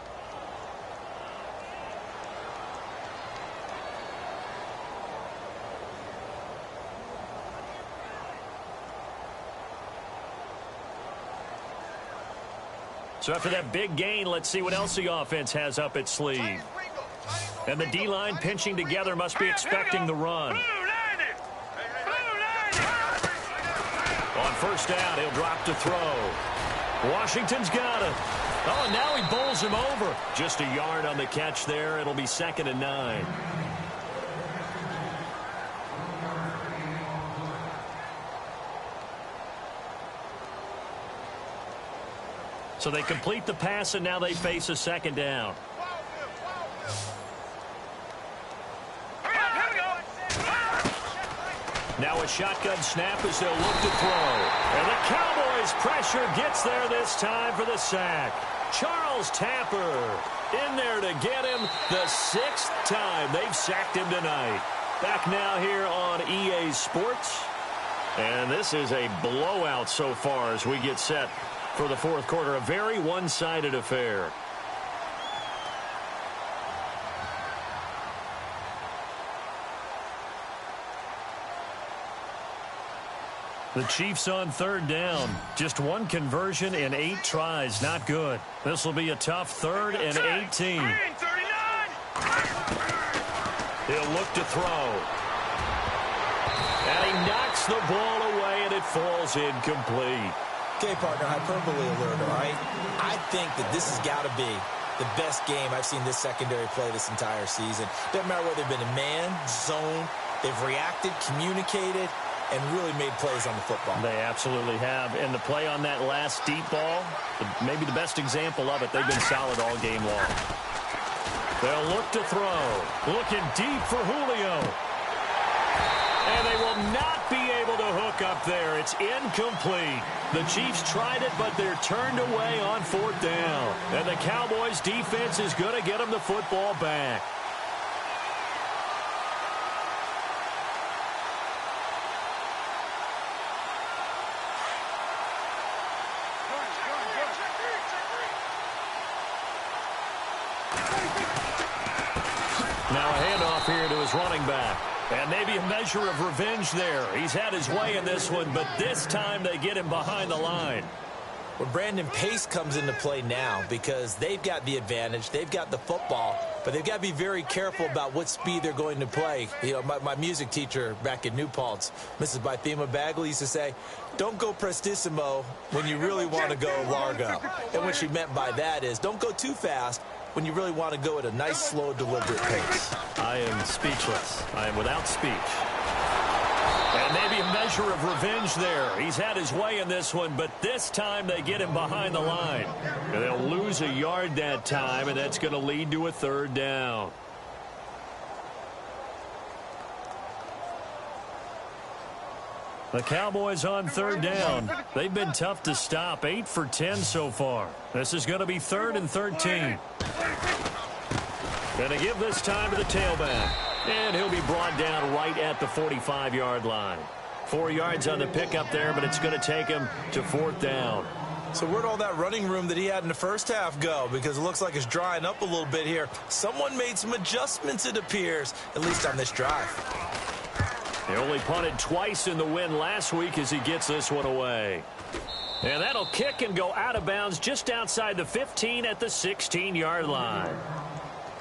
Speaker 2: So after that big gain, let's see what else the offense has up its sleeve. And the D-line pinching together must be expecting the run. On 1st down, he'll drop to throw. Washington's got it. Oh, and now he bowls him over. Just a yard on the catch there. It'll be 2nd and 9. So they complete the pass, and now they face a 2nd down. Now a shotgun snap as they'll look to throw. And the Cowboys' pressure gets there this time for the sack. Charles Tapper in there to get him the 6th time they've sacked him tonight. Back now here on EA Sports. And this is a blowout so far as we get set for the 4th quarter. A very one-sided affair. The Chiefs on 3rd down. Just 1 conversion in 8 tries. Not good. This will be a tough 3rd and 18. He'll look to throw. And he knocks the ball away, and it falls incomplete.
Speaker 3: Okay, partner, hyperbole alert, all right? I think that this has got to be the best game I've seen this secondary play this entire season. Doesn't matter whether they've been in man, zone, they've reacted, communicated, and really made plays on the football.
Speaker 2: They absolutely have. And the play on that last deep ball, maybe the best example of it, they've been solid all game long. They'll look to throw. Looking deep for Julio. And they will not be able to hook up there. It's incomplete. The Chiefs tried it, but they're turned away on 4th down. And the Cowboys' defense is going to get them the football back. Now a handoff here to his running back. And maybe a measure of revenge there. He's had his way in this one, but this time they get him behind the line.
Speaker 3: Well, Brandon, pace comes into play now because they've got the advantage. They've got the football, but they've got to be very careful about what speed they're going to play. You know, my music teacher back in New Paltz, Mrs. Bythema Bagley, used to say, don't go prestissimo when you really want to go largo. And what she meant by that is don't go too fast when you really want to go at a nice, slow, deliberate pace.
Speaker 2: I am speechless. I am without speech. And maybe a measure of revenge there. He's had his way in this one, but this time they get him behind the line. And they'll lose a yard that time, and that's going to lead to a 3rd down. The Cowboys on 3rd down. They've been tough to stop. 8 for 10 so far. This is going to be 3rd and 13. Going to give this time to the tailback. And he'll be brought down right at the 45-yard line. 4 yards on the pickup there, but it's going to take him to 4th down.
Speaker 3: So where'd all that running room that he had in the first half go? Because it looks like it's drying up a little bit here. Someone made some adjustments, it appears, at least on this drive.
Speaker 2: He only punted twice in the win last week as he gets this one away. And that'll kick and go out of bounds just outside the 15 at the 16-yard line.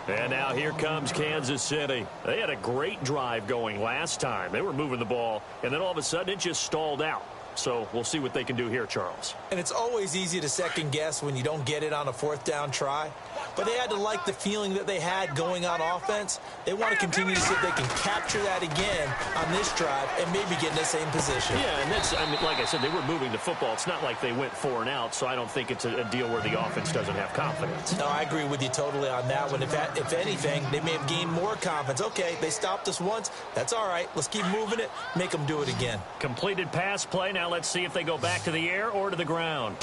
Speaker 2: And now here comes Kansas City. They had a great drive going last time. They were moving the ball, and then all of a sudden it just stalled out. So we'll see what they can do here, Charles.
Speaker 3: And it's always easy to second guess when you don't get it on a 4th down try. But they had to like the feeling that they had going on offense. They want to continue to see if they can capture that again on this drive and maybe get in the same position.
Speaker 2: Yeah, and that's, I mean, like I said, they were moving the football. It's not like they went 4 and out, so I don't think it's a deal where the offense doesn't have confidence.
Speaker 3: No, I agree with you totally on that one. If anything, they may have gained more confidence. Okay, they stopped us once. That's all right. Let's keep moving it. Make them do it again.
Speaker 2: Completed pass play. Now let's see if they go back to the air or to the ground.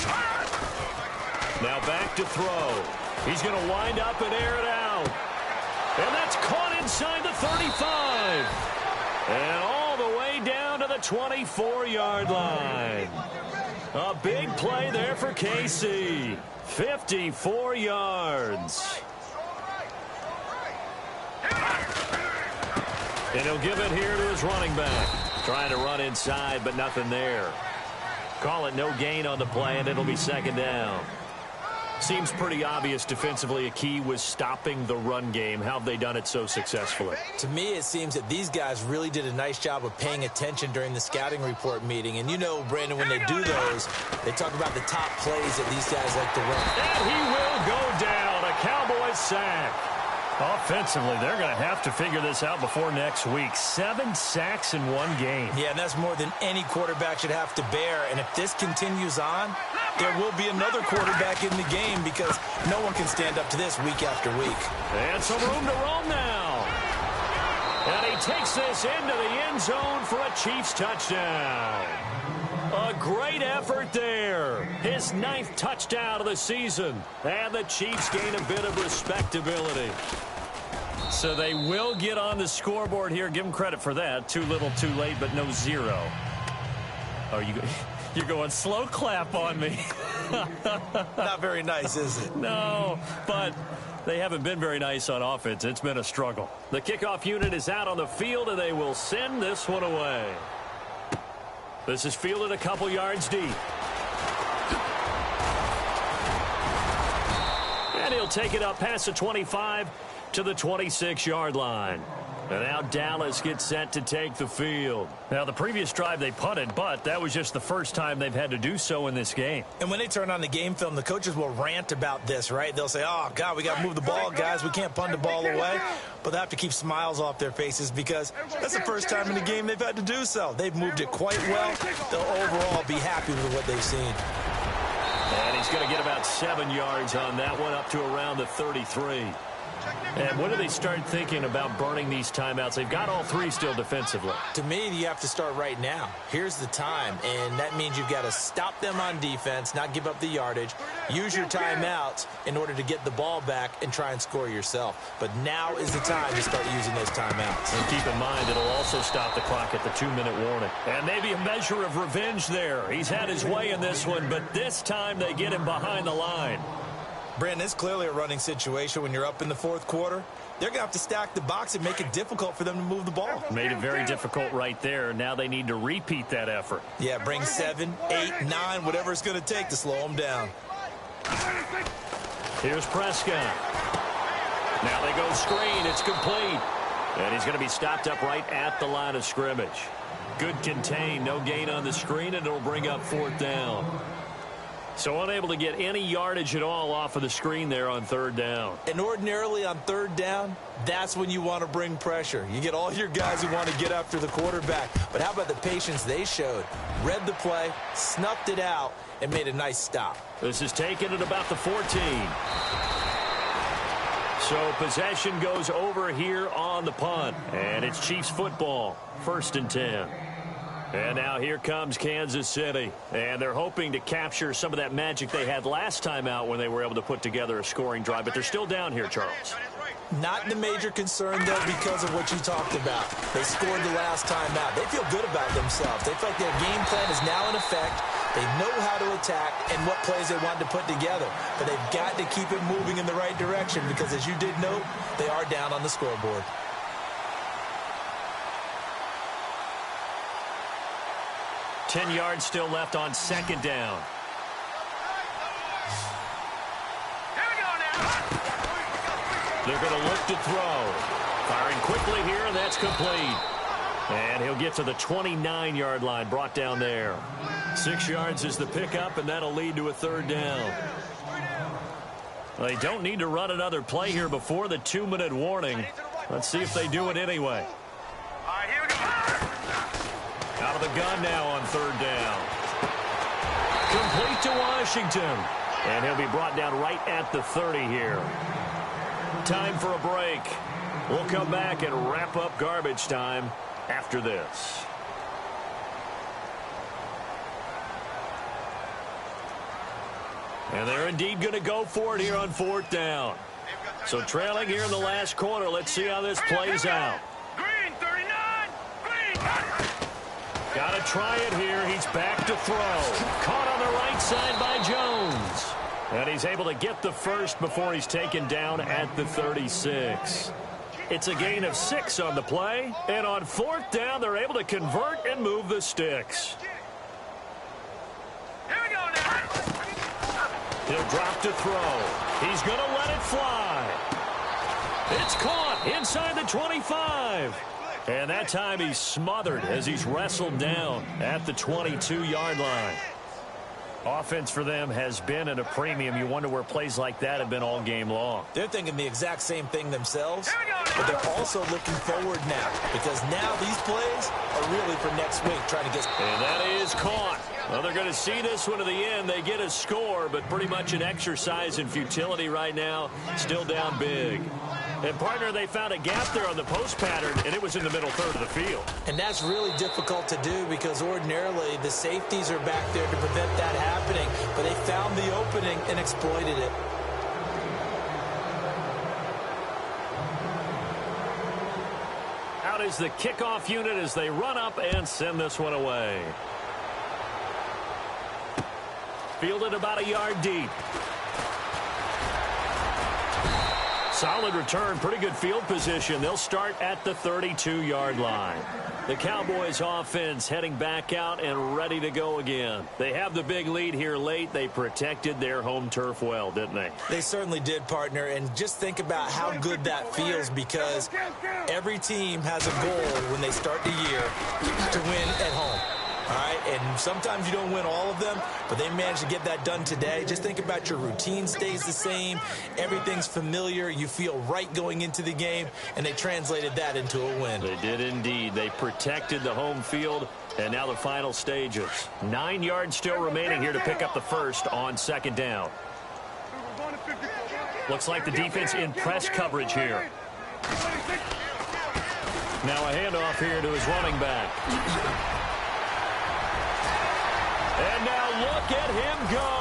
Speaker 2: Now back to throw. He's going to wind up and air it out. And that's caught inside the 35. And all the way down to the 24-yard line. A big play there for KC. 54 yards. And he'll give it here to his running back. Trying to run inside, but nothing there. Call it no gain on the play, and it'll be 2nd down. Seems pretty obvious defensively a key was stopping the run game. How have they done it so successfully?
Speaker 3: To me, it seems that these guys really did a nice job of paying attention during the scouting report meeting. And you know, Brandon, when they do those, they talk about the top plays that these guys like to run.
Speaker 2: And he will go down. A Cowboys sack. Offensively, they're going to have to figure this out before next week. 7 sacks in one game.
Speaker 3: Yeah, and that's more than any quarterback should have to bear. And if this continues on, there will be another quarterback in the game because no one can stand up to this week after week.
Speaker 2: And some room to roam now. And he takes this into the end zone for a Chiefs touchdown. A great effort there. His 9th touchdown of the season. And the Chiefs gain a bit of respectability. So they will get on the scoreboard here. Give them credit for that. Too little, too late, but no 0. Oh, you're going slow clap on me.
Speaker 3: Not very nice, is it?
Speaker 2: No, but they haven't been very nice on offense. It's been a struggle. The kickoff unit is out on the field, and they will send this one away. This is fielded a couple yards deep. And he'll take it up past the 25 to the 26-yard line. And now Dallas gets set to take the field. Now, the previous drive they punted, but that was just the first time they've had to do so in this game.
Speaker 3: And when they turn on the game film, the coaches will rant about this, right? They'll say, oh, God, we got to move the ball, guys. We can't punt the ball away. But they have to keep smiles off their faces because that's the first time in the game they've had to do so. They've moved it quite well. They'll overall be happy with what they've seen.
Speaker 2: And he's going to get about 7 yards on that one, up to around the 33. And when do they start thinking about burning these timeouts? They've got all three still defensively.
Speaker 3: To me, you have to start right now. Here's the time, and that means you've got to stop them on defense, not give up the yardage, use your timeouts in order to get the ball back and try and score yourself. But now is the time to start using those timeouts.
Speaker 2: And keep in mind, it'll also stop the clock at the 2-minute warning. And maybe a measure of revenge there. He's had his way in this one, but this time they get him behind the line.
Speaker 3: Brandon, it's clearly a running situation when you're up in the fourth quarter. They're going to have to stack the box and make it difficult for them to move the ball.
Speaker 2: Made it very difficult right there. Now they need to repeat that effort.
Speaker 3: Yeah, bring 7, 8, 9, whatever it's going to take to slow them down.
Speaker 2: Here's Prescott. Now they go screen. It's complete. And he's going to be stopped up right at the line of scrimmage. Good contain. No gain on the screen, and it'll bring up 4th down. So unable to get any yardage at all off of the screen there on 3rd down.
Speaker 3: And ordinarily on 3rd down, that's when you want to bring pressure. You get all your guys who want to get after the quarterback. But how about the patience they showed? Read the play, snuffed it out, and made a nice stop.
Speaker 2: This is taken at about the 14. So possession goes over here on the punt. And it's Chiefs football, 1st and 10. And now here comes Kansas City. And they're hoping to capture some of that magic they had last time out when they were able to put together a scoring drive. But they're still down here, Charles.
Speaker 3: Not the major concern, though, because of what you talked about. They scored the last time out. They feel good about themselves. They feel like their game plan is now in effect. They know how to attack and what plays they want to put together. But they've got to keep it moving in the right direction because, as you did note, they are down on the scoreboard.
Speaker 2: 10 yards still left on 2nd down.
Speaker 4: Here we go now.
Speaker 2: They're going to look to throw. Firing quickly here, and that's complete. And he'll get to the 29-yard line, brought down there. 6 yards is the pickup, and that'll lead to a 3rd down. Well, they don't need to run another play here before the 2-minute warning. Let's see if they do it anyway.
Speaker 4: All right, here we go.
Speaker 2: Out of the gun now on 3rd down. Complete to Washington. And he'll be brought down right at the 30 here. Time for a break. We'll come back and wrap up garbage time after this. And they're indeed going to go for it here on 4th down. So trailing here in the last quarter. Let's see how this plays out.
Speaker 4: Green, 39. Green.
Speaker 2: Got to try it here. He's back to throw. Caught on the right side by Jones. And he's able to get the first before he's taken down at the 36. It's a gain of 6 on the play. And on 4th down, they're able to convert and move the sticks.
Speaker 4: Here we go now.
Speaker 2: He'll drop to throw. He's going to let it fly. It's caught inside the 25. And that time he's smothered as he's wrestled down at the 22-yard line. Offense for them has been at a premium. You wonder where plays like that have been all game long.
Speaker 3: They're thinking the exact same thing themselves, but they're also looking forward now because now these plays are really for next week trying to get.
Speaker 2: And that is caught. Well, they're going to see this one to the end. They get a score, but pretty much an exercise in futility right now. Still down big. And, partner, they found a gap there on the post pattern, and it was in the middle third of the field.
Speaker 3: And that's really difficult to do because ordinarily the safeties are back there to prevent that happening, but they found the opening and exploited it.
Speaker 2: Out is the kickoff unit as they run up and send this one away. Fielded about a yard deep. Solid return, pretty good field position. They'll start at the 32-yard line. The Cowboys offense heading back out and ready to go again. They have the big lead here late. They protected their home turf well, didn't they?
Speaker 3: They certainly did, partner. And just think about how good that feels because Every team has a goal when they start the year to win at home. All right, and sometimes you don't win all of them, but they managed to get that done today. Just think about your routine stays the same. Everything's familiar. You feel right going into the game, and they translated that into a win.
Speaker 2: They did indeed. They protected the home field, and now the final stages. 9 yards still remaining here to pick up the first on second down. Looks like the defense in press coverage here. Now a handoff here to his running back. And now look at him go.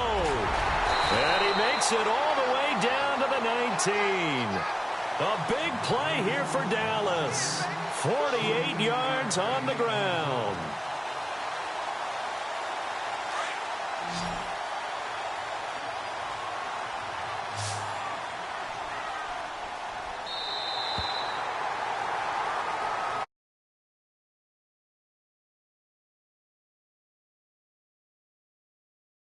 Speaker 2: And he makes it all the way down to the 19. A big play here for Dallas. 48 yards on the ground.